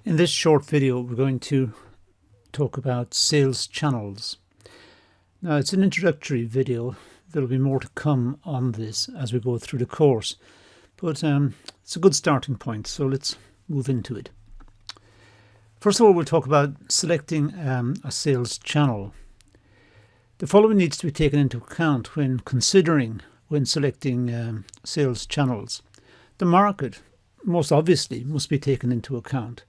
In this short video, we're going to talk about sales channels. Now, it's an introductory video. There'll be more to come on this as we go through the course, but it's a good starting point, so let's move into it. First of all, we'll talk about selecting a sales channel. The following needs to be taken into account when selecting sales channels. The market, most obviously, must be taken into account.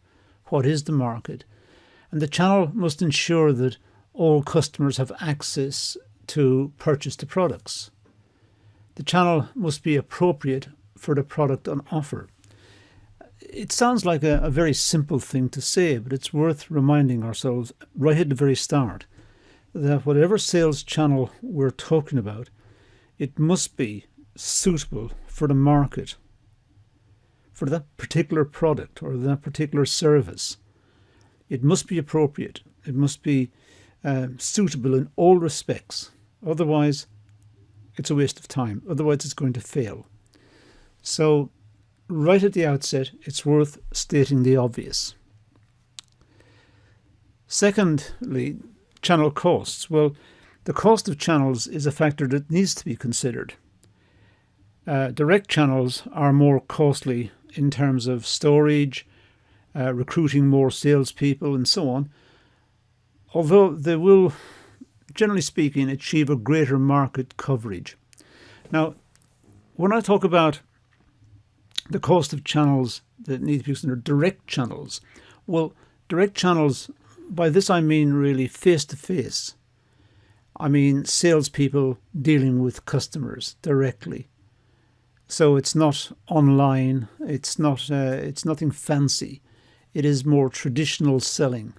What is the market? And the channel must ensure that all customers have access to purchase the products. The channel must be appropriate for the product on offer. It sounds like a very simple thing to say, but it's worth reminding ourselves right at the very start that whatever sales channel we're talking about, it must be suitable for the market, for that particular product or that particular service. It must be appropriate. It must be suitable in all respects. Otherwise, it's a waste of time. Otherwise, it's going to fail. So, right at the outset, it's worth stating the obvious. Secondly, channel costs. Well, the cost of channels is a factor that needs to be considered. Direct channels are more costly in terms of storage, recruiting more salespeople, and so on, although they will, generally speaking, achieve a greater market coverage. Now, when I talk about the cost of channels that need to be considered, direct channels, well, direct channels, by this I mean really face-to-face. I mean salespeople dealing with customers directly. So it's not online, it's nothing fancy. It is more traditional selling.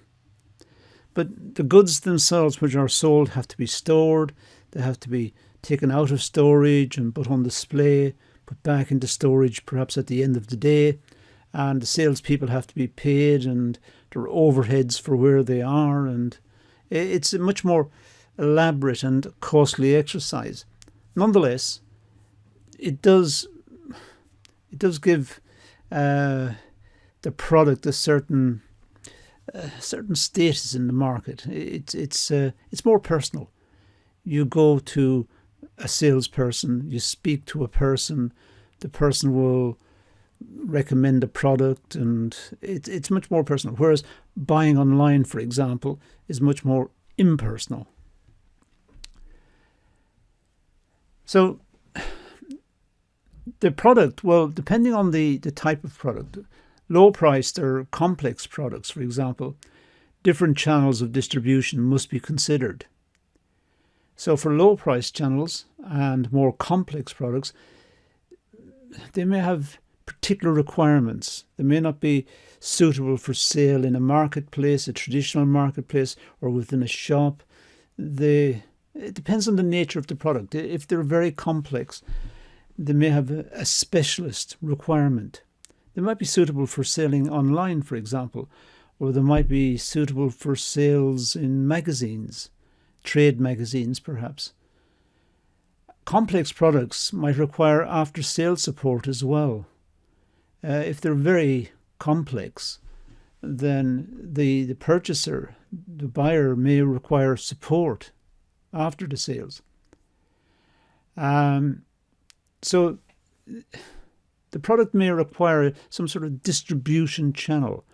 But the goods themselves which are sold have to be stored, they have to be taken out of storage and put on display, put back into storage perhaps at the end of the day, and the salespeople have to be paid and there are overheads for where they are, and it's a much more elaborate and costly exercise. Nonetheless, it does give the product a certain status in the market. It's more personal. You go to a salesperson, you speak to a person, the person will recommend a product, and it's much more personal. Whereas buying online, for example, is much more impersonal. So the product, well, depending on the type of product, low-priced or complex products, for example, different channels of distribution must be considered. So for low-priced channels and more complex products, they may have particular requirements. They may not be suitable for sale in a marketplace, a traditional marketplace, or within a shop. It depends on the nature of the product. If they're very complex, they may have a specialist requirement. They might be suitable for selling online, for example, or they might be suitable for sales in magazines, trade magazines perhaps. Complex products might require after-sales support as well. If they're very complex, then the purchaser, the buyer, may require support after the sales. So the product may require some sort of distribution channel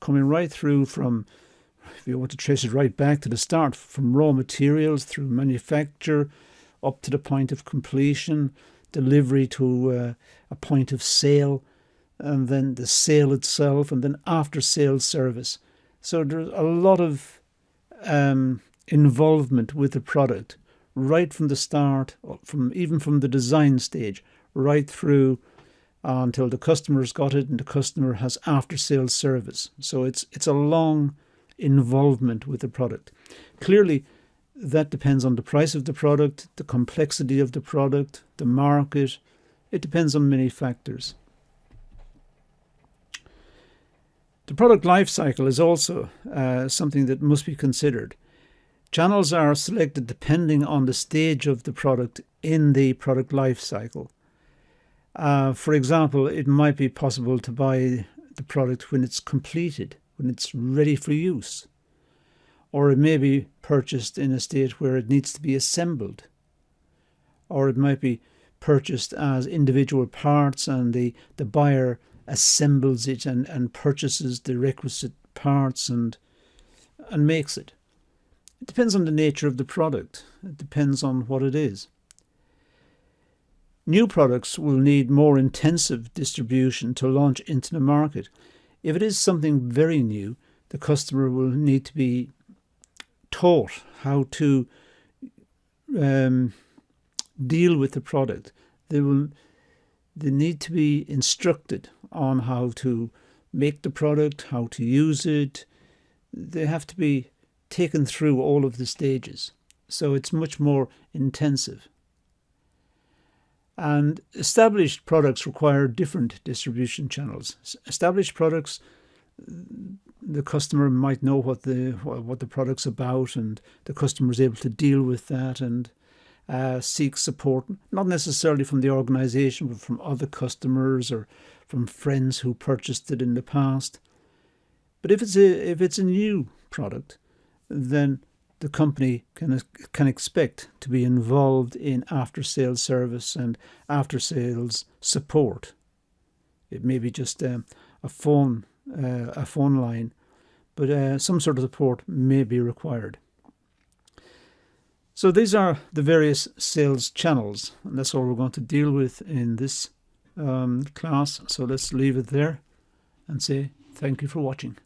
coming right through from, if you want to trace it right back to the start, from raw materials through manufacture up to the point of completion, delivery to a point of sale, and then the sale itself, and then after-sales service. So there's a lot of involvement with the product right from the start, even from the design stage, right through until the customer's got it and the customer has after-sales service. So it's a long involvement with the product. Clearly, that depends on the price of the product, the complexity of the product, the market. It depends on many factors. The product life cycle is also something that must be considered. Channels are selected depending on the stage of the product in the product life cycle. For example, it might be possible to buy the product when it's completed, when it's ready for use. Or it may be purchased in a state where it needs to be assembled. Or it might be purchased as individual parts, and the buyer assembles it and purchases the requisite parts and makes it. It depends on the nature of the product. It depends on what it is. New products will need more intensive distribution to launch into the market. If it is something very new, the customer will need to be taught how to deal with the product. They need to be instructed on how to make the product, how to use it. They have to be taken through all of the stages. So it's much more intensive. And established products require different distribution channels. Established products, the customer might know what the product's about, and the customer is able to deal with that and seek support, not necessarily from the organization, but from other customers or from friends who purchased it in the past. But if it's a new product, then the company can expect to be involved in after-sales service and after-sales support. It may be just a phone line, but some sort of support may be required. So these are the various sales channels, and that's all we're going to deal with in this class. So let's leave it there and say thank you for watching.